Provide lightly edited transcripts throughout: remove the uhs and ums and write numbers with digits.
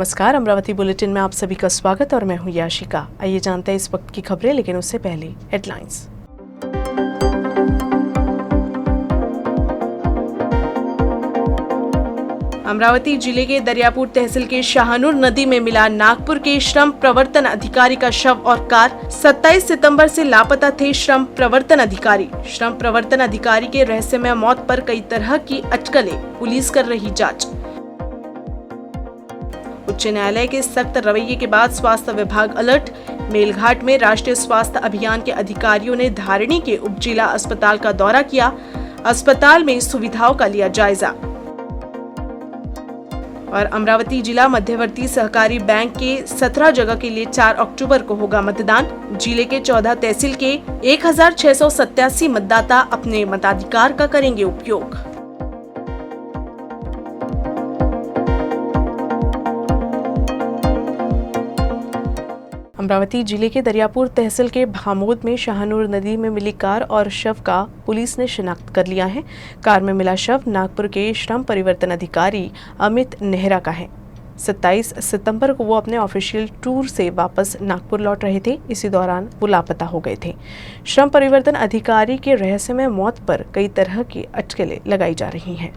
नमस्कार, अमरावती बुलेटिन में आप सभी का स्वागत और मैं हूं याशिका। आइए जानते हैं इस वक्त की खबरें, लेकिन उससे पहले हेडलाइंस। अमरावती जिले के दरियापुर तहसील के शाहनूर नदी में मिला नागपुर के श्रम प्रवर्तन अधिकारी का शव और कार। 27 सितंबर से लापता थे श्रम प्रवर्तन अधिकारी। श्रम प्रवर्तन अधिकारी के रहस्यमय मौत पर कई तरह की अटकलें, पुलिस कर रही जांच। उच्च न्यायालय के सख्त रवैये के बाद स्वास्थ्य विभाग अलर्ट। मेलघाट में राष्ट्रीय स्वास्थ्य अभियान के अधिकारियों ने धारिणी के उप जिला अस्पताल का दौरा किया। अस्पताल में सुविधाओं का लिया जायजा। और अमरावती जिला मध्यवर्ती सहकारी बैंक के 17 जगह के लिए 4 अक्टूबर को होगा मतदान। जिले के 14 तहसील के 1687 मतदाता अपने मताधिकार का करेंगे उपयोग। अमरावती जिले के दरियापुर तहसील के भामोद में शाहनूर नदी में मिली कार और शव का पुलिस ने शिनाख्त कर लिया है। कार में मिला शव नागपुर के श्रम परिवर्तन अधिकारी अमित नेहरा का है। 27 सितंबर को वो अपने ऑफिशियल टूर से वापस नागपुर लौट रहे थे। इसी दौरान वो लापता हो गए थे। श्रम परिवर्तन अधिकारी के रहस्यमय मौत पर कई तरह की अटकलें लगाई जा रही हैं।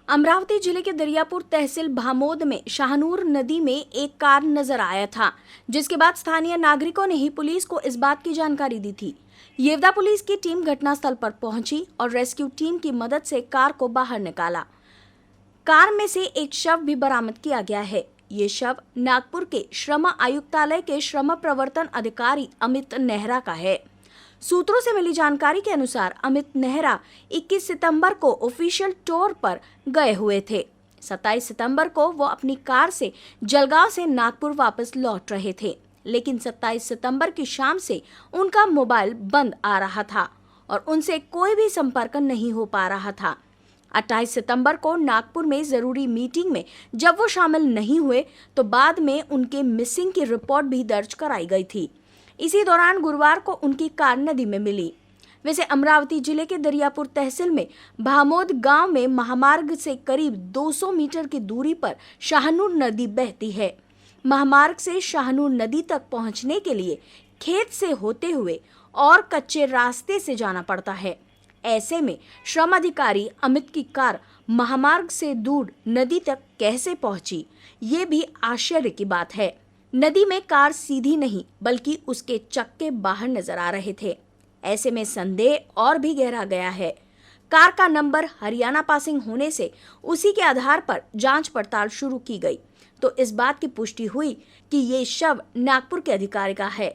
अमरावती जिले के दरियापुर तहसील भामोद में शाहनूर नदी में एक कार नजर आया था, जिसके बाद स्थानीय नागरिकों ने ही पुलिस को इस बात की जानकारी दी थी। येवदा पुलिस की टीम घटनास्थल पर पहुंची और रेस्क्यू टीम की मदद से कार को बाहर निकाला। कार में से एक शव भी बरामद किया गया है। ये शव नागपुर के श्रम आयुक्तालय के श्रम प्रवर्तन अधिकारी अमित नेहरा का है। सूत्रों से मिली जानकारी के अनुसार अमित नेहरा 21 सितंबर को ऑफिशियल टूर पर गए हुए थे। 27 सितंबर को वो अपनी कार से जलगांव से नागपुर वापस लौट रहे थे, लेकिन 27 सितंबर की शाम से उनका मोबाइल बंद आ रहा था और उनसे कोई भी संपर्क नहीं हो पा रहा था। 28 सितंबर को नागपुर में जरूरी मीटिंग में जब वो शामिल नहीं हुए तो बाद में उनके मिसिंग की रिपोर्ट भी दर्ज कराई गई थी। इसी दौरान गुरुवार को उनकी कार नदी में मिली। वैसे अमरावती जिले के दरियापुर तहसील में भामोद गांव में महामार्ग से करीब 200 मीटर की दूरी पर शाहनूर नदी बहती है। महामार्ग से शाहनूर नदी तक पहुंचने के लिए खेत से होते हुए और कच्चे रास्ते से जाना पड़ता है। ऐसे में श्रम अधिकारी अमित की कार महामार्ग से दूर नदी तक कैसे पहुंची, ये भी आश्चर्य की बात है। नदी में कार सीधी नहीं बल्कि उसके चक्के बाहर नजर आ रहे थे। ऐसे में संदेह और भी गहरा गया है। कार का नंबर हरियाणा पासिंग होने से उसी के आधार पर जांच पड़ताल शुरू की गई तो इस बात की पुष्टि हुई कि ये शव नागपुर के अधिकारी का है।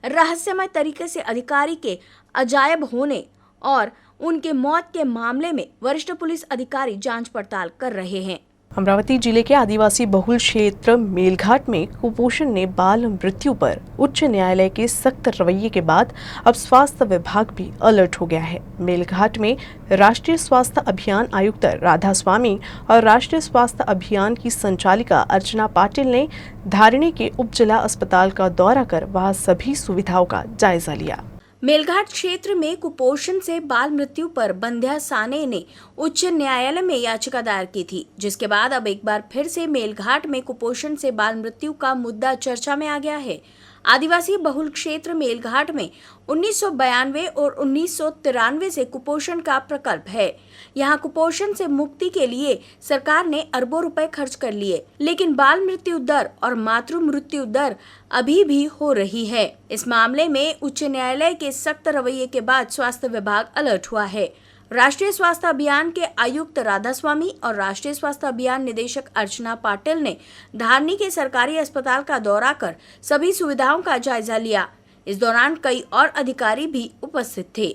रहस्यमय तरीके से अधिकारी के अजायब होने और उनके मौत के मामले में वरिष्ठ पुलिस अधिकारी जांच पड़ताल कर रहे हैं। अमरावती जिले के आदिवासी बहुल क्षेत्र मेलघाट में कुपोषण ने बाल मृत्यु पर उच्च न्यायालय के सख्त रवैये के बाद अब स्वास्थ्य विभाग भी अलर्ट हो गया है। मेलघाट में राष्ट्रीय स्वास्थ्य अभियान आयुक्त राधा स्वामी और राष्ट्रीय स्वास्थ्य अभियान की संचालिका अर्चना पाटिल ने धारिणी के उप जिला अस्पताल का दौरा कर वहां सभी सुविधाओं का जायजा लिया। मेलघाट क्षेत्र में कुपोषण से बाल मृत्यु पर बंध्या साने ने उच्च न्यायालय में याचिका दायर की थी, जिसके बाद अब एक बार फिर से मेलघाट में कुपोषण से बाल मृत्यु का मुद्दा चर्चा में आ गया है। आदिवासी बहुल क्षेत्र मेलघाट में 1992 और 1993 से कुपोषण का प्रकल्प है। यहाँ कुपोषण से मुक्ति के लिए सरकार ने अरबों रुपए खर्च कर लिए, लेकिन बाल मृत्यु दर और मातृ मृत्यु दर अभी भी हो रही है। इस मामले में उच्च न्यायालय के सख्त रवैये के बाद स्वास्थ्य विभाग अलर्ट हुआ है। राष्ट्रीय स्वास्थ्य अभियान के आयुक्त राधा स्वामी और राष्ट्रीय स्वास्थ्य अभियान निदेशक अर्चना पाटिल ने धारिणी के सरकारी अस्पताल का दौरा कर सभी सुविधाओं का जायजा लिया। इस दौरान कई और अधिकारी भी उपस्थित थे।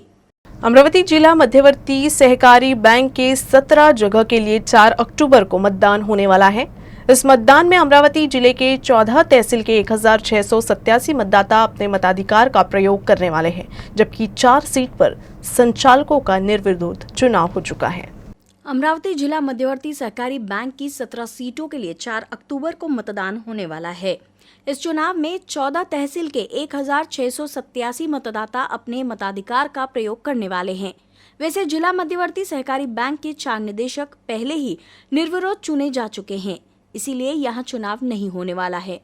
अमरावती जिला मध्यवर्ती सहकारी बैंक के 17 जगह के लिए 4 अक्टूबर को मतदान होने वाला है। इस मतदान में अमरावती जिले के 14 तहसील के 1687 मतदाता अपने मताधिकार का प्रयोग करने वाले हैं, जबकि 4 सीट पर संचालकों का निर्विरोध चुनाव हो चुका है। अमरावती जिला मध्यवर्ती सहकारी बैंक की 17 सीटों के लिए 4 अक्टूबर को मतदान होने वाला है। इस चुनाव में 14 तहसील के 1687 मतदाता अपने मताधिकार का प्रयोग करने वाले हैं। वैसे जिला मध्यवर्ती सहकारी बैंक के 4 निदेशक पहले ही निर्विरोध चुने जा चुके हैं। इसीलिए यहाँ चुनाव नहीं होने वाला है।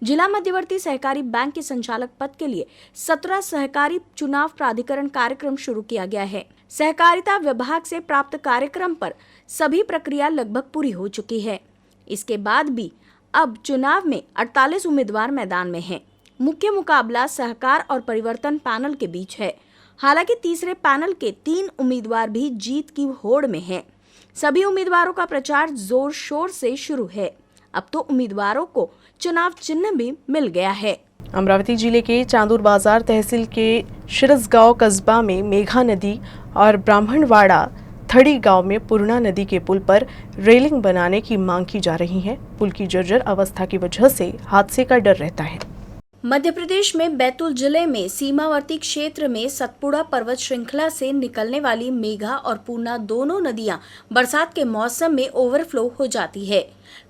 जिला मध्यवर्ती सहकारी बैंक के संचालक पद के लिए 17 सहकारी चुनाव प्राधिकरण कार्यक्रम शुरू किया गया है। सहकारिता विभाग से प्राप्त कार्यक्रम पर सभी प्रक्रिया लगभग पूरी हो चुकी है। इसके बाद भी अब चुनाव में 48 उम्मीदवार मैदान में हैं। मुख्य मुकाबला सहकार और परिवर्तन पैनल के बीच है। हालांकि तीसरे पैनल के 3 उम्मीदवार भी जीत की होड़ में हैं। सभी उम्मीदवारों का प्रचार जोर शोर से शुरू है। अब तो उम्मीदवारों को चुनाव चिन्ह भी मिल गया है। अमरावती जिले के चांदूर बाजार तहसील के शिरसगांव कस्बा में मेघा नदी और ब्राह्मणवाड़ा थड़ी गांव में पूर्णा नदी के पुल पर रेलिंग बनाने की मांग की जा रही है। पुल की जर्जर अवस्था की वजह से हादसे का डर रहता है। मध्य प्रदेश में बैतूल जिले में सीमावर्ती क्षेत्र में सतपुड़ा पर्वत श्रृंखला से निकलने वाली मेघा और पूर्णा दोनों नदियां बरसात के मौसम में ओवरफ्लो हो जाती है।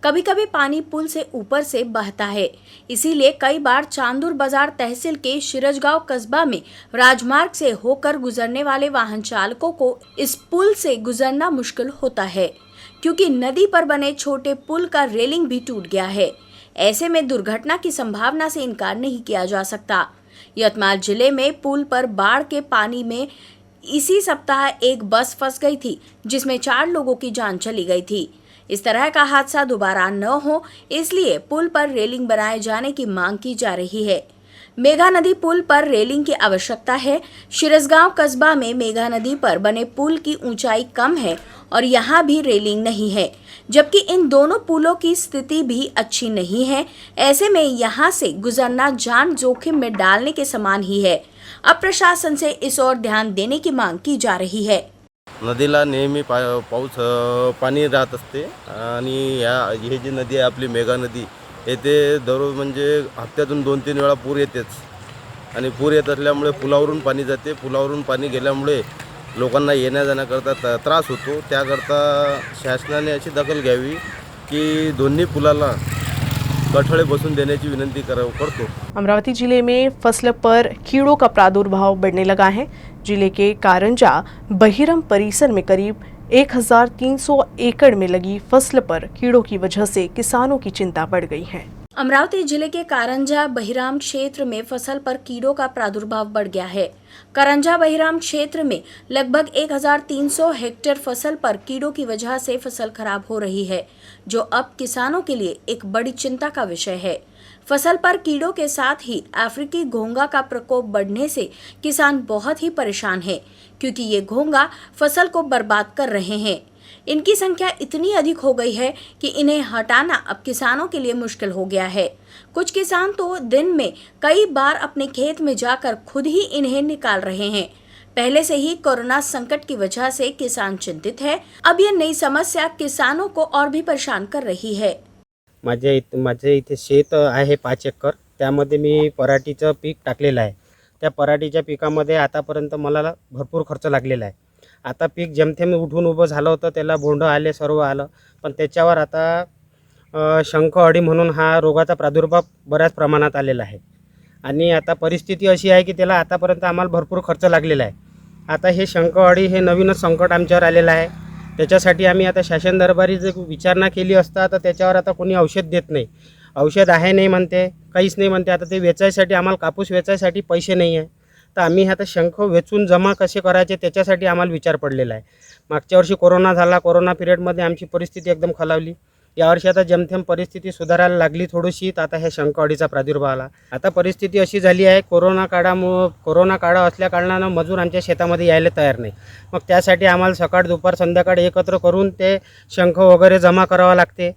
कभी कभी पानी पुल से ऊपर से बहता है। इसीलिए कई बार चांदूर बाजार तहसील के शिरसगांव कस्बा में राजमार्ग से होकर गुजरने वाले वाहन चालकों को इस पुल से गुजरना मुश्किल होता है, क्योंकि नदी पर बने छोटे पुल का रेलिंग भी टूट गया है। ऐसे में दुर्घटना की संभावना से इनकार नहीं किया जा सकता। यवतमाल जिले में पुल पर बाढ़ के पानी में इसी सप्ताह एक बस फंस गई थी, जिसमें 4 लोगों की जान चली गई थी। इस तरह का हादसा दोबारा न हो, इसलिए पुल पर रेलिंग बनाए जाने की मांग की जा रही है। मेघा नदी पुल पर रेलिंग की आवश्यकता है। शिरसगांव कस्बा में मेघा नदी पर बने पुल की ऊंचाई कम है और यहाँ भी रेलिंग नहीं है, जबकि इन दोनों पुलों की स्थिति भी अच्छी नहीं है। ऐसे में यहाँ से गुजरना जान जोखिम में डालने के समान ही है। अब प्रशासन से इस ओर ध्यान देने की मांग की जा रही है। नदीला नेहमी पाऊस पाणी राहत असते आणि हे जी नदी आहे आपली मेघा नदी येथे दररोज म्हणजे हप्त्यातून 2-3 वेळा पूर येतेच आणि पूर येत असल्यामुळे पुलावरून पाणी जाते। पुलावरून पाणी गेल्यामुळे लोकांना येण्या जाण्याकरता त्रास होतो। त्याकरता शासनाने अशी दखल घ्यावी की दोन्ही पुलाला कठळे बसून देण्याची विनंती करतो। अमरावती जिले में फसल पर कीड़ों का प्रादुर्भाव बढ़ने लगा है। जिले के कारंजा बहिरम परिसर में करीब 1300 एकड़ में लगी फसल पर कीड़ों की वजह से किसानों की चिंता बढ़ गई है। अमरावती जिले के कारंजा बहिराम क्षेत्र में फसल पर कीड़ों का प्रादुर्भाव बढ़ गया है। कारंजा बहिराम क्षेत्र में लगभग 1300 हेक्टेयर फसल पर कीड़ों की वजह से फसल खराब हो रही है, जो अब किसानों के लिए एक बड़ी चिंता का विषय है। फसल पर कीड़ों के साथ ही अफ्रीकी घोंघा का प्रकोप बढ़ने से किसान बहुत ही परेशान हैं, क्योंकि ये घोंघा फसल को बर्बाद कर रहे हैं। इनकी संख्या इतनी अधिक हो गई है कि इन्हें हटाना अब किसानों के लिए मुश्किल हो गया है। कुछ किसान तो दिन में कई बार अपने खेत में जाकर खुद ही इन्हें निकाल रहे हैं। पहले से ही कोरोना संकट की वजह से किसान चिंतित है। अब ये नई समस्या किसानों को और भी परेशान कर रही है। माझे इथे शेत आहे 5 एकर। त्यामध्ये मी पराठीचं पीक टाकलेलं आहे। त्या पराठीच्या पिकामध्ये आतापर्यंत मला भरपूर खर्च लागलेला आहे। आता पीक जेमतेम उठून उभं झालं होतं, त्याला बोंड आले, सर्व आलं, पण त्याच्यावर आता शंख अळी म्हणून हा रोगाचा प्रादुर्भाव बऱ्याच प्रमाणात आलेला आहे आणि आता परिस्थिती अशी आहे की त्याला आतापर्यंत आम्हाला भरपूर खर्च लागलेला आहे। आता हे शंख अळी हे नवीनच संकट आमच्यावर आलेलं आहे। त्याच्यासाठी आम्ही आता शासन दरबारी जे विचारणा केली असता तर त्याच्यावर आता कोणी औषध देत नाही। औषध आहे नाही म्हणते, काहीच नाही म्हणते। आता ते वेचायसाठी आम्हाला कापूस वेचायसाठी पैसे नाही आहे, तर आम्ही आता शंख वेचून जमा कसे करायचे त्याच्यासाठी आम्हाला विचार पडलेला आहे। मागच्या वर्षी कोरोना झाला, कोरोना पिरियडमध्ये आमची परिस्थिती एकदम खालावली। यावर्षी आता जेमतेम परिस्थिती सुधारायला लागली थोडीशी, तर आता हे शंख अळीचा प्रादुर्भाव आला। आता परिस्थिती अशी झाली आहे, कोरोना काळ असल्या कारणानं मजूर आमच्या शेतामध्ये यायला तयार नाही। मग त्यासाठी आम्हाला सकाळ दुपार संध्याकाळ एकत्र करून ते शंख वगैरे जमा करावं लागते।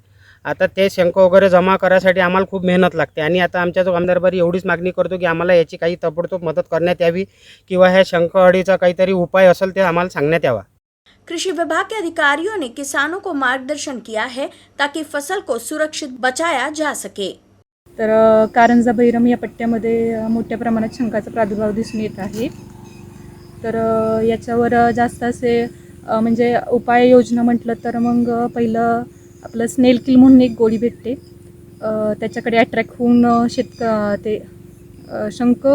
आता ते शंख वगैरे जमा करायसाठी आम्हाला खूप मेहनत लागते आणि आता आमच्या जो आमदारबारी एवढीच मागणी करतो की आम्हाला याची काही ताबडतोब मदत करण्यात यावी किंवा ह्या शंख अळीचा काहीतरी उपाय असेल ते आम्हाला सांगण्यात यावा। कृषि विभाग के अधिकारियों ने किसानों को मार्गदर्शन किया है ताकि फसल को सुरक्षित बचाया जा सके। तर कारंजा बहिरम या पट्ट्यामध्ये मोठ्या प्रमाणात शंखाचा प्रादुर्भाव दिसून येत आहे। तर याच्यावर जास्त असे म्हणजे उपाययोजना म्हटलं तर मग पहिलं आपलं स्नेल किल म्हणून एक गोळी भेटते, त्याच्याकडे अट्रॅक्ट होऊन ते शंख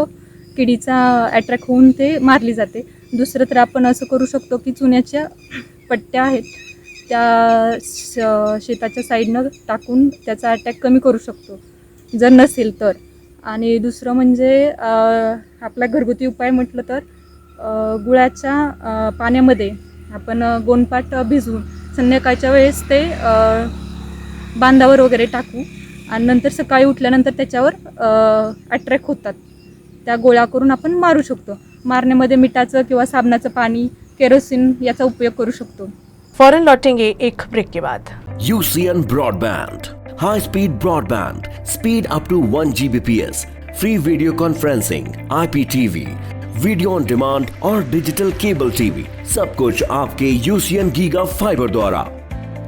किडीचा अट्रॅक्ट होऊन ते मारली जाते। दुसरं तर आपण असं करू शकतो की चुन्याच्या पट्ट्या आहेत त्या शेताच्या साईडनं टाकून त्याचा अटॅक कमी करू शकतो जर नसेल तर. आणि दुसरं म्हणजे आपला घरगुती उपाय म्हटलं तर गुळाच्या पाण्यामध्ये आपण गोनपाट भिजवून संध्याकाळच्या वेळेस ते बांधावर वगैरे टाकू आणि नंतर सकाळी उठल्यानंतर त्याच्यावर अट्रॅक्ट होतात त्या गोळा करून आपण मारू शकतो. मारण्यामध्ये मिठाचं किंवा साबणाचं पाणी, केरोसिन याचा उपयोग करू शकतो. फौरन लौटेंगे एक ब्रेक के बाद. UCN Broadband, high speed broadband, speed up to 1 Gbps, free video conferencing, IPTV, video on demand और डिजिटल केबल टीवी, सब कुछ आपके UCN गीगा फाइबर द्वारा.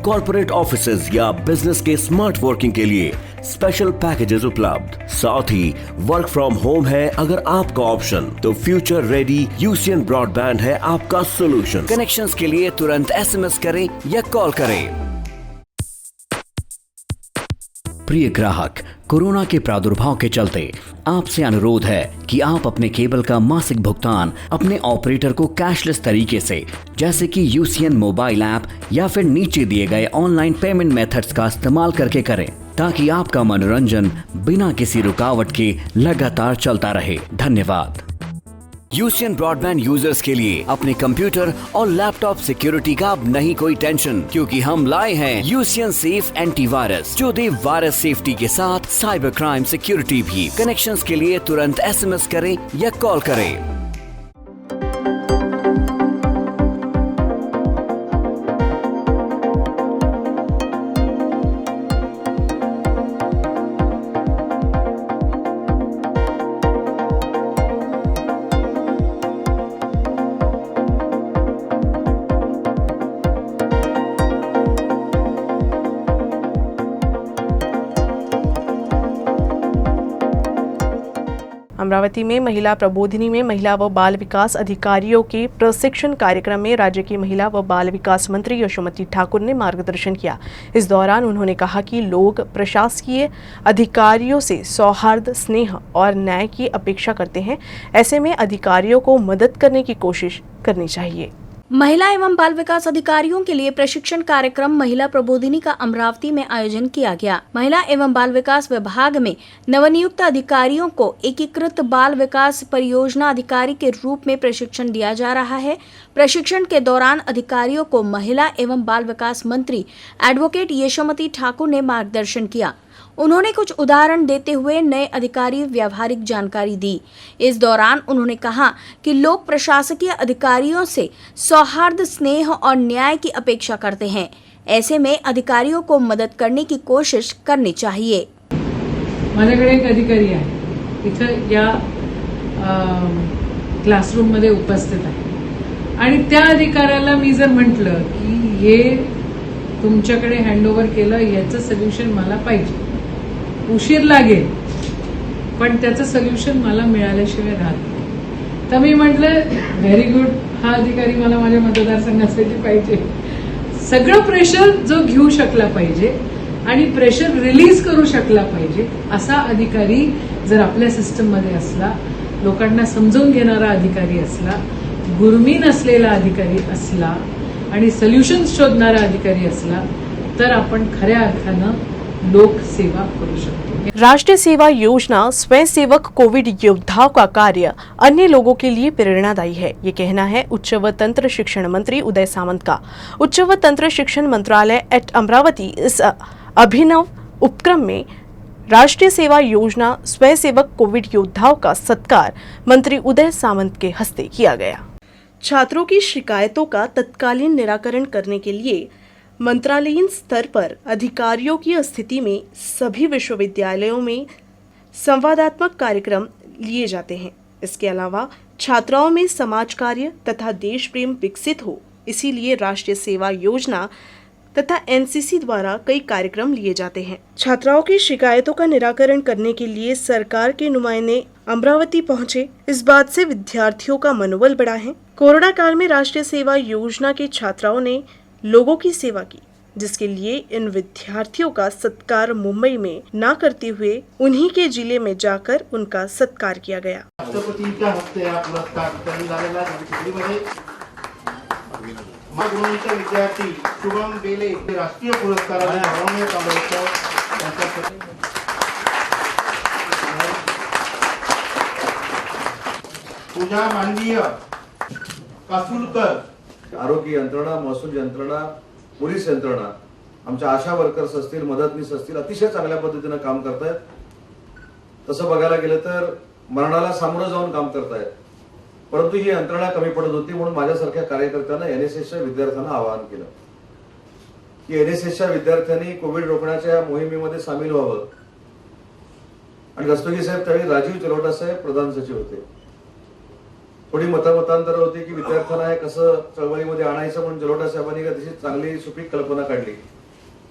कॉर्पोरेट ऑफिसेज या बिजनेस के स्मार्ट वर्किंग के लिए स्पेशल पैकेजेस उपलब्ध. साथ ही वर्क फ्रॉम होम है अगर आपका ऑप्शन, तो फ्यूचर रेडी UCN ब्रॉडबैंड है आपका सोल्यूशन. कनेक्शंस के लिए तुरंत SMS करें या कॉल करें. प्रिय ग्राहक, कोरोना के प्रादुर्भाव के चलते आपसे अनुरोध है कि आप अपने केबल का मासिक भुगतान अपने ऑपरेटर को कैशलेस तरीके से, जैसे कि UCN मोबाइल ऐप या फिर नीचे दिए गए ऑनलाइन पेमेंट मेथड्स का इस्तेमाल करके करें, ताकि आपका मनोरंजन बिना किसी रुकावट के लगातार चलता रहे. धन्यवाद. UCN ब्रॉडबैंड यूजर्स के लिए अपने कंप्यूटर और लैपटॉप सिक्योरिटी का अब नहीं कोई टेंशन, क्योंकि हम लाए हैं UCN सेफ एंटीवायरस, जो दे वायरस सेफ्टी के साथ साइबर क्राइम सिक्योरिटी भी. कनेक्शंस के लिए तुरंत SMS करें या कॉल करें. अमरावती में महिला प्रबोधिनी में महिला व बाल विकास अधिकारियों के प्रशिक्षण कार्यक्रम में राज्य की महिला व बाल विकास मंत्री यशोमती ठाकुर ने मार्गदर्शन किया. इस दौरान उन्होंने कहा कि लोग प्रशासकीय अधिकारियों से सौहार्द, स्नेह और न्याय की अपेक्षा करते हैं. ऐसे में अधिकारियों को मदद करने की कोशिश करनी चाहिए. महिला एवं बाल विकास अधिकारियों के लिए प्रशिक्षण कार्यक्रम महिला प्रबोधिनी का अमरावती में आयोजन किया गया. महिला एवं बाल विकास विभाग में नवनियुक्त अधिकारियों को एकीकृत बाल विकास परियोजना अधिकारी के रूप में प्रशिक्षण दिया जा रहा है. प्रशिक्षण के दौरान अधिकारियों को महिला एवं बाल विकास मंत्री एडवोकेट यशोमती ठाकुर ने मार्गदर्शन किया. उन्होंने कुछ उदाहरण देते हुए नए अधिकारी व्यावहारिक जानकारी दी. इस दौरान उन्होंने कहा कि लोग प्रशासकीय अधिकारियों से सौहार्द, स्नेह और न्याय की अपेक्षा करते हैं. ऐसे में अधिकारियों को मदत करने की कोशिश करनी चाहिए. माझ्याकडे एक अधिकारी आहे, इथं या क्लासरूम मध्ये उपस्थित आहे आणि त्या अधिकाऱ्याला मी जर म्हटलं की हे तुमच्याकडे हँडओव्हर केलं, याचं सोल्युशन मला पाहिजे, उशीर लागेल पण त्याचं सोल्युशन मला मिळाल्याशिवाय राहत नाही, तर मी म्हटलं व्हेरी गुड, हा अधिकारी मला माझ्या मतदारसंघासाठी पाहिजे. सगळं प्रेशर जो घेऊ शकला पाहिजे आणि प्रेशर रिलीज करू शकला पाहिजे असा अधिकारी जर आपल्या सिस्टम मध्ये असला, लोकांना समजून घेणारा अधिकारी असला, गुरमी नसलेला अधिकारी असला आणि सोल्युशन्स शोधणारा अधिकारी असला, तर आपण खऱ्या अर्थानं लोक सेवा करू शकतो. राष्ट्रीय सेवा योजना स्वयं सेवक कोविड योद्धाओं का कार्य अन्य लोगों के लिए प्रेरणादायी है. ये कहना है उच्च व तंत्र शिक्षण मंत्री उदय सामंत का. उच्च व तंत्र शिक्षण मंत्रालय एट अमरावती इस अभिनव उपक्रम में राष्ट्रीय सेवा योजना स्वयं सेवक कोविड योद्धाओं का सत्कार मंत्री उदय सामंत के हस्ते किया गया. छात्रों की शिकायतों का तत्कालीन निराकरण करने के लिए मंत्रालयीन स्तर पर अधिकारियों की स्थिति में सभी विश्वविद्यालयों में संवादात्मक कार्यक्रम लिए जाते हैं. इसके अलावा छात्राओं में समाज कार्य तथा देश प्रेम विकसित हो, इसीलिए राष्ट्रीय सेवा योजना तथा NCC द्वारा कई कार्यक्रम लिए जाते हैं. छात्राओं की शिकायतों का निराकरण करने के लिए सरकार के नुमाइंदे अमरावती पहुंचे. इस बात से विद्यार्थियों का मनोबल बढ़ा है. कोरोना काल में राष्ट्रीय सेवा योजना के छात्राओं ने लोगों की सेवा की, जिसके लिए इन विद्यार्थियों का सत्कार मुंबई में ना करते हुए उन्हीं के जिले में जाकर उनका सत्कार किया गया. राष्ट्रपतीच्या हस्ते हा पुरस्कार वितरण झालेला आहे. गुणवंत विद्यार्थी शुभम बेले राष्ट्रीय पुरस्काराने गौरवण्यात आलं होतं. पूजा मांडवीय कासुलकर आरोग्य यंत्रणा, महसूल यंत्रणा, पोलीस यंत्रणा, आमच्या आशा वर्कर्स असतील, मदतनीस असतील, अतिशय चांगल्या पद्धतीनं काम करतायत. तसं बघायला गेलं तर मरणाला सामोरं जाऊन काम करतायत. परंतु ही यंत्रणा कमी पडत होती, म्हणून माझ्यासारख्या कार्यकर्त्यांना एनएसएसच्या विद्यार्थ्यांना आवाहन केलं की एनएसएसच्या विद्यार्थ्यांनी कोविड रोखण्याच्या मोहिमेमध्ये सामील व्हावं. आणि रस्तोगी साहेब त्यावेळी राजीव चलोटा साहेब प्रधान सचिव होते. थोडी मतांतर होती की विद्यार्थ्यांना हे कसं चळवळीमध्ये आणायचं, म्हणून जलोटा साहेबांनी अतिशय चांगली सुपीक कल्पना काढली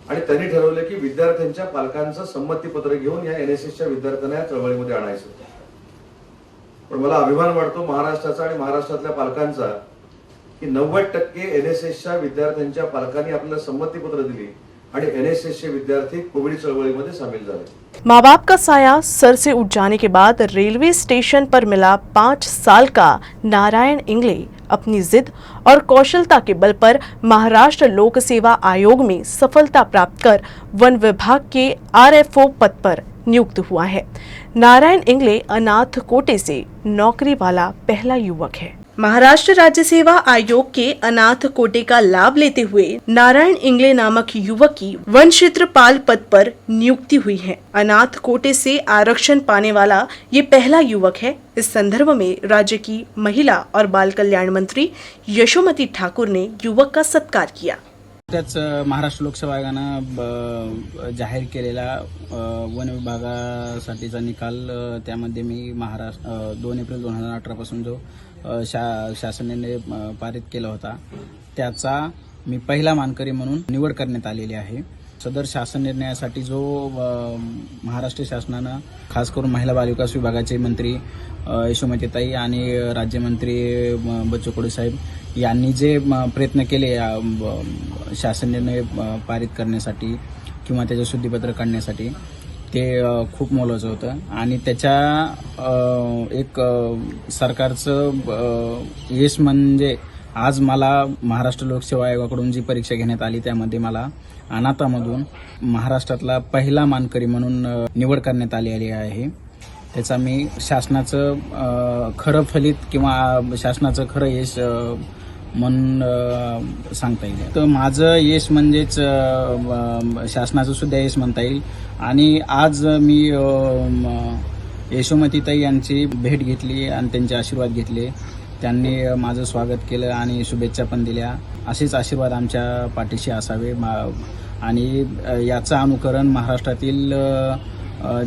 आणि त्यांनी ठरवलं की विद्यार्थ्यांच्या पालकांचं संमतीपत्र घेऊन या एनएसएसच्या विद्यार्थ्यांना या चळवळीमध्ये आणायचं. पण मला अभिमान वाटतो महाराष्ट्राचा आणि महाराष्ट्रातल्या पालकांचा की 90% एनएसएसच्या विद्यार्थ्यांच्या पालकांनी आपल्याला संमतीपत्र दिली आणि एनएसएसचे विद्यार्थी कोविड चळवळीमध्ये सामील झाले. माँ बाप का साया सर से उठ जाने के बाद रेलवे स्टेशन पर मिला 5 साल का नारायण इंगले अपनी जिद और कौशलता के बल पर महाराष्ट्र लोक सेवा आयोग में सफलता प्राप्त कर वन विभाग के आरएफओ पद पर नियुक्त हुआ है. नारायण इंगले अनाथ कोटे से नौकरी वाला पहला युवक है. महाराष्ट्र राज्य सेवा आयोग के अनाथ कोटे का लाभ लेते हुए नारायण इंगले नामक युवक की वन क्षेत्रपाल पद पर नियुक्ति हुई है. अनाथ कोटे से आरक्षण पाने वाला ये पहला युवक है. इस संदर्भ में राज्य की महिला और बाल कल्याण मंत्री यशोमती ठाकूर ने युवक का सत्कार किया. त्याच महाराष्ट्र लोकसेवा आयोगानं जाहीर केलेला वन विभागासाठीचा निकाल, त्यामध्ये मी 2 एप्रिल 2018 पासून जो शासनाने पारित केला होता त्याचा मी पहिला मानकरी म्हणून निवड करण्यात आलेली आहे. सदर शासन निर्णयासाठी जो महाराष्ट्र शासनानं खास करून महिला बाल विकास विभागाचे मंत्री यशोमतीताई आणि राज्यमंत्री बच्चू कडू साहेब यांनी जे प्रयत्न केले शासन निर्णय पारित करण्यासाठी किंवा त्याचं शुद्धीपत्र काढण्यासाठी, ते खूप मोलाचं होतं. आणि त्याच्या एक सरकारचं यश म्हणजे आज मला महाराष्ट्र लोकसेवा आयोगाकडून जी परीक्षा घेण्यात आली त्यामध्ये मला अनाथामधून महाराष्ट्रातला पहिला मानकरी म्हणून निवड करण्यात आलेली आहे. त्याचा मी शासनाचं खरं फलित किंवा शासनाचं खरं यश म्हणून सांगता येईल. तर माझं यश म्हणजेच शासनाचं सुद्धा यश म्हणता येईल. आणि आज मी यशोमतीताई यांची भेट घेतली आणि त्यांचे आशीर्वाद घेतले. त्यांनी माझं स्वागत केलं आणि शुभेच्छा पण दिल्या. असेच आशीर्वाद आमच्या पाठीशी असावे आणि याचं अनुकरण महाराष्ट्रातील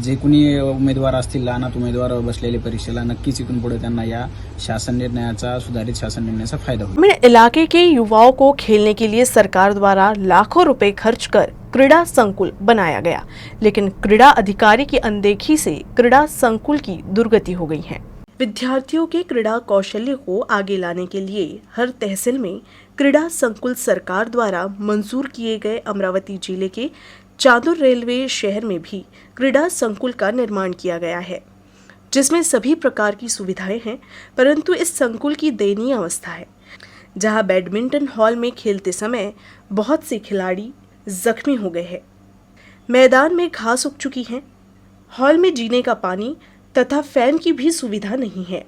जे कोणी उमेदवार असतील, लहानात उमेदवार बसलेले परीक्षेला, नक्कीच इथून पुढे त्यांना या शासन निर्णयाचा, सुधारित शासन निर्णयाचा फायदा होईल. ग्रामीण इलाके के युवाओं को खेलने के लिए सरकार द्वारा लाखों रुपए खर्च कर क्रीड़ा संकुल बनाया गया, लेकिन क्रीड़ा अधिकारी की अनदेखी से क्रीड़ा संकुल की दुर्गति हो गई है. विद्यार्थियों के क्रीड़ा कौशल्य को आगे लाने के लिए हर तहसील में क्रीड़ा संकुल सरकार द्वारा मंजूर किए गए. अमरावती जिले के चादुर रेलवे शहर में भी क्रीड़ा संकुल का निर्माण किया गया है, जिसमें सभी प्रकार की सुविधाएं हैं. परंतु इस संकुल की दयनीय अवस्था है, जहां बैडमिंटन हॉल में खेलते समय बहुत से खिलाड़ी जख्मी हो गए हैं. मैदान में घास उग चुकी है. हॉल में जीने का पानी तथा फैन की भी सुविधा नहीं है.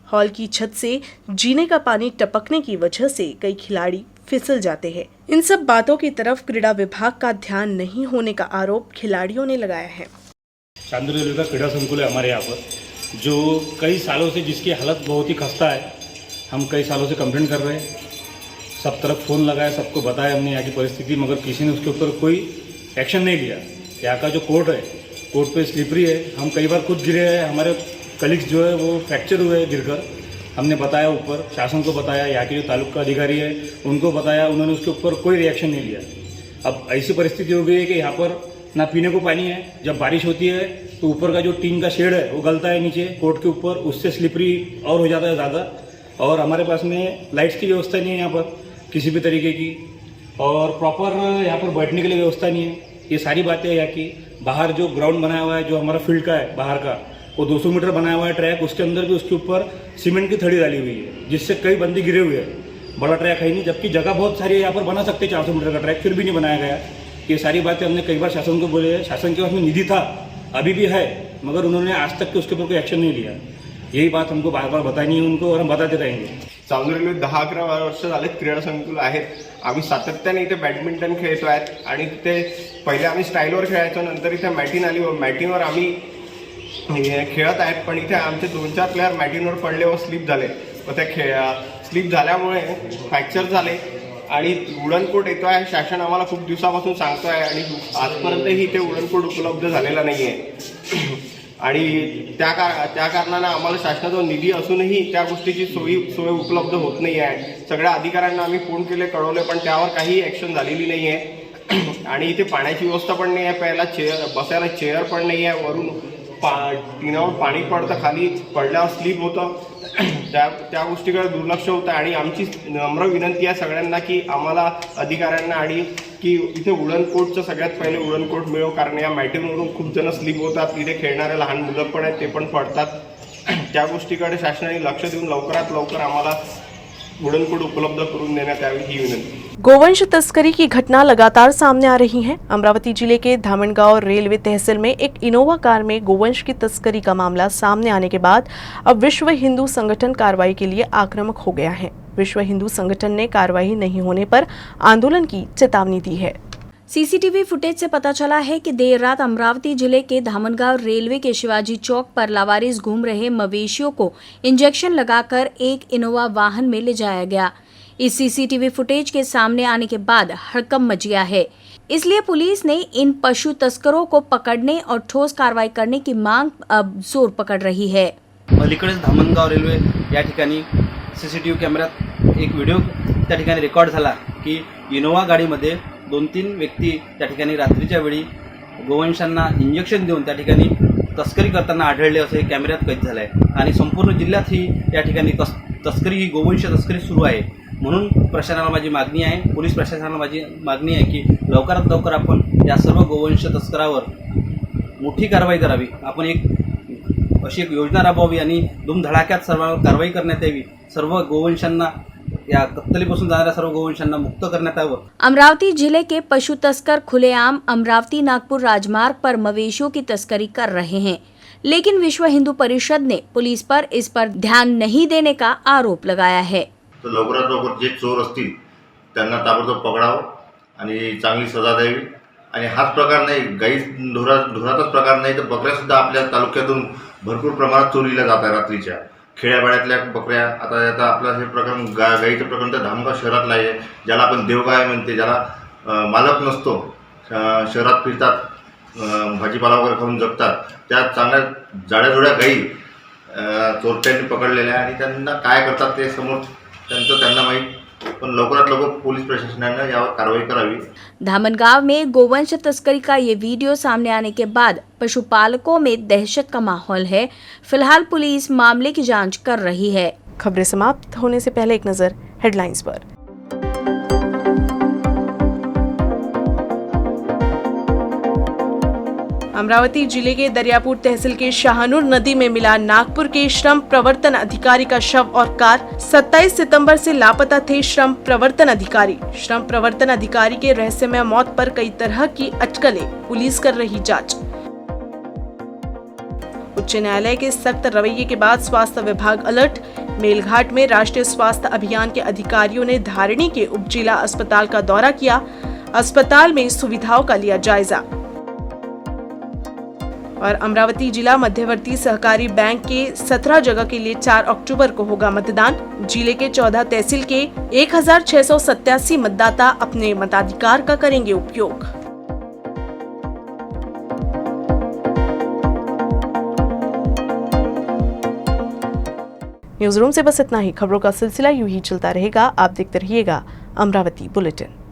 हॉल की छत से जीने का पानी टपकने की वजह से कई खिलाड़ी फिसल जाते हैं. इन सब बातों की तरफ क्रीड़ा विभाग का ध्यान नहीं होने का आरोप खिलाड़ियों ने लगाया है. चांदूर रेलवे का क्रीड़ा संकुल है हमारे यहाँ पर, जो कई सालों से, जिसकी हालत बहुत ही खस्ता है. हम कई सालों से कंप्लेंट कर रहे हैं, सब तरफ फ़ोन लगाया, सबको बताया हमने यहाँ की परिस्थिति, मगर किसी ने उसके ऊपर कोई एक्शन नहीं लिया. यहाँ का जो कोर्ट है, कोर्ट पे स्लिपरी है. हम कई बार खुद गिरे हैं, हमारे कलीग्स जो है वो फ्रैक्चर हुए हैं गिरकर. हमने बताया, ऊपर शासन को बताया, यहाँ के जो तालुका अधिकारी है उनको बताया, उन्होंने उसके ऊपर कोई रिएक्शन नहीं लिया. अब ऐसी परिस्थिति हो गई है कि यहाँ पर ना पीने को पानी है. जब बारिश होती है तो ऊपर का जो टीन का शेड है वो गलता है नीचे कोर्ट के ऊपर, उससे स्लिपरी और हो जाता है ज़्यादा. और हमारे पास में लाइट्स की व्यवस्था नहीं है यहाँ पर किसी भी तरीके की, और प्रॉपर यहाँ पर बैठने के लिए व्यवस्था नहीं है. ये सारी बातें यहाँ की. बाहर जो ग्राउंड बनाया हुआ है, जो हमारा फील्ड का है बाहर का, वो 200 मीटर बनाया हुआ है ट्रैक, उसके अंदर भी उसके ऊपर सीमेंट की थड़ी डाली हुई है, जिससे कई बंदे गिरे हुए हैं. बड़ा ट्रैक है नहीं, जबकि जगह बहुत सारी है यहाँ पर बना सकते 400 मीटर का ट्रैक, फिर भी नहीं बनाया गया। ये सारी बातें हमने कई बार शासन को बोले, शासन के पास में निधि था, अभी भी है, मगर उन्होंने आज तक के उसके ऊपर कोई एक्शन नहीं लिया। यही बात हमको बार बार बतानी है उनको, और हम बताते रहेंगे। चांदुरीमध्ये 10-11 वर्ष झाले क्रीडा संकुल आहेत. आम्ही सातत्याने इथे बॅडमिंटन खेळतो आहेत आणि तिथे पहिले आम्ही स्टाईलवर खेळायचो, नंतर इथे मॅटिन आली, मॅटिनवर आम्ही खेळत आहेत. पण इथे आमचे 2-4 प्लेयर मॅटिनवर पडले व स्लिप झाले व त्या स्लिप झाल्यामुळे फ्रॅक्चर झाले आणि वुडन कोट येतो आहे. शासन आम्हाला खूप दिवसापासून सांगतो आहे आणि आजपर्यंतही इथे वुडन कोट उपलब्ध झालेला नाही आहे आणि त्या कारणानं आम्हाला शासनाचा निधी असूनही त्या गोष्टीची सोय उपलब्ध होत नाही आहे. सगळ्या अधिकाऱ्यांना आम्ही फोन केले, कळवले, पण त्यावर काही ॲक्शन झालेली नाही आहे आणि इथे पाण्याची व्यवस्था पण नाही आहे, प्यायला बसायला चेअर पण नाही आहे, वरून टिनावर पाणी पडतं, खाली पडल्यावर स्लिप होतं, त्या गोष्टीकडे दुर्लक्ष होतं. आणि आमची नम्र विनंती आहे सगळ्यांना की आम्हाला अधिकाऱ्यांना आणि की इथे वुडन कोटचं सगळ्यात पहिले वुडन कोट मिळव, कारण या मॅटिनवरून खूप जण स्लिप होतात, इथे खेळणारे लहान मुलं पण आहेत, ते पण पडतात. त्या गोष्टीकडे शासनाने लक्ष देऊन लवकरात लवकर आम्हाला वुडन कोट उपलब्ध करून देण्यात यावी ही विनंती. गोवंश तस्करी की घटना लगातार सामने आ रही हैं। अमरावती जिले के धामनगांव रेलवे तहसील में एक इनोवा कार में गोवंश की तस्करी का मामला सामने आने के बाद अब विश्व हिंदू संगठन कार्रवाई के लिए आक्रामक हो गया है। विश्व हिंदू संगठन ने कार्रवाई नहीं होने पर आंदोलन की चेतावनी दी है। सीसीटीवी फुटेज से पता चला है कि देर रात अमरावती जिले के धामनगांव रेलवे के शिवाजी चौक पर लावारिस घूम रहे मवेशियों को इंजेक्शन लगाकर एक इनोवा वाहन में ले जाया गया। इस सीसीटीवी फुटेज के सामने आने के बाद हड़कंप मच गया है, इसलिए पुलिस ने इन पशु तस्करों को पकड़ने और ठोस कार्रवाई करने की मांग अब जोर पकड़ रही है। अलीकडेच धामनगाव रेल्वे या ठिकाणी सीसीटीव्ही कॅमेऱ्यात एक व्हिडिओ त्या ठिकाणी रेकॉर्ड झाला की इनोवा गाडीमध्ये 2-3 व्यक्ती त्या ठिकाणी रात्रीच्या वेळी गोवंशांना इंजेक्शन देऊन त्या ठिकाणी तस्करी करताना आढळले असे कॅमेऱ्यात कैद झाले आहे आणि संपूर्ण जिल्ह्यात ही या ठिकाणी तस्करी ही गोवंश तस्करी सुरू आहे। म्हणून प्रशासनाला माझी मागणी आहे, पोलीस प्रशासनाला माझी मागणी आहे की लवकरात लवकर आपण या सर्व गोवंश तस्करावर मोठी कारवाई करावी। आपण अशी एक योजना राबवावी आणि धुमधडाक्यात सर्व कारवाई करण्यात यावी। सर्व गोवंशांना या कत्तलीपासून जाणाऱ्या सर्व गोवंशांना मुक्त करण्यात यावं। अमरावती जिले के पशु तस्कर खुलेआम अमरावती नागपुर राजमार्ग पर मवेशियों की तस्करी कर रहे हैं, लेकिन विश्व हिंदू परिषद ने पुलिस पर इस पर ध्यान नहीं देने का आरोप लगाया है। तो लवकरात लवकर जे चोर असतील त्यांना ताबडतोब पकडावं आणि चांगली सजा द्यावी। आणि हाच प्रकार नाही, गाई ढोराचाच प्रकार नाही तर बकऱ्यासुद्धा आपल्या तालुक्यातून भरपूर प्रमाणात चोरीला जात आहे रात्रीच्या। खेड्यापाड्यातल्या बकऱ्या आता आपलं हे प्रकरण गाईचं प्रकरण तर धामगाव शहरातलं आहे, ज्याला आपण देवगाय म्हणते, ज्याला मालक नसतो, शहरात फिरतात, भाजीपाला वगैरे खाऊन जगतात, त्या चांगल्या जाड्याजोड्या गाई चोरट्यांनी पकडलेल्या आणि त्यांना काय करतात ते समोर त्यांना माहीत, पण लवकरात लवकर पुलिस प्रशासनाने यावर कारवाई करावी। धामनगांव में गोवंश तस्करी का ये वीडियो सामने आने के बाद पशुपालकों में दहशत का माहौल है। फिलहाल पुलिस मामले की जांच कर रही है। खबरें समाप्त होने से पहले एक नजर हेडलाइंस पर। अमरावती जिले के दरियापुर तहसील के शाहनूर नदी में मिला नागपुर के श्रम प्रवर्तन अधिकारी का शव और कार। 27 सितंबर से लापता थे श्रम प्रवर्तन अधिकारी। श्रम प्रवर्तन अधिकारी के रहस्यमय मौत पर कई तरह की अटकलें, पुलिस कर रही जांच। उच्च न्यायालय के सख्त रवैये के बाद स्वास्थ्य विभाग अलर्ट। मेलघाट में राष्ट्रीय स्वास्थ्य अभियान के अधिकारियों ने धारिणी के उप जिला अस्पताल का दौरा किया। अस्पताल में सुविधाओं का लिया जायजा। और अमरावती जिला मध्यवर्ती सहकारी बैंक के 17 जगह के लिए 4 अक्टूबर को होगा मतदान। जिले के 14 तहसील के 1687 मतदाता अपने मताधिकार का करेंगे उपयोग। न्यूज़ रूम से बस इतना ही। खबरों का सिलसिला यूं ही चलता रहेगा। आप देखते रहिएगा अमरावती बुलेटिन।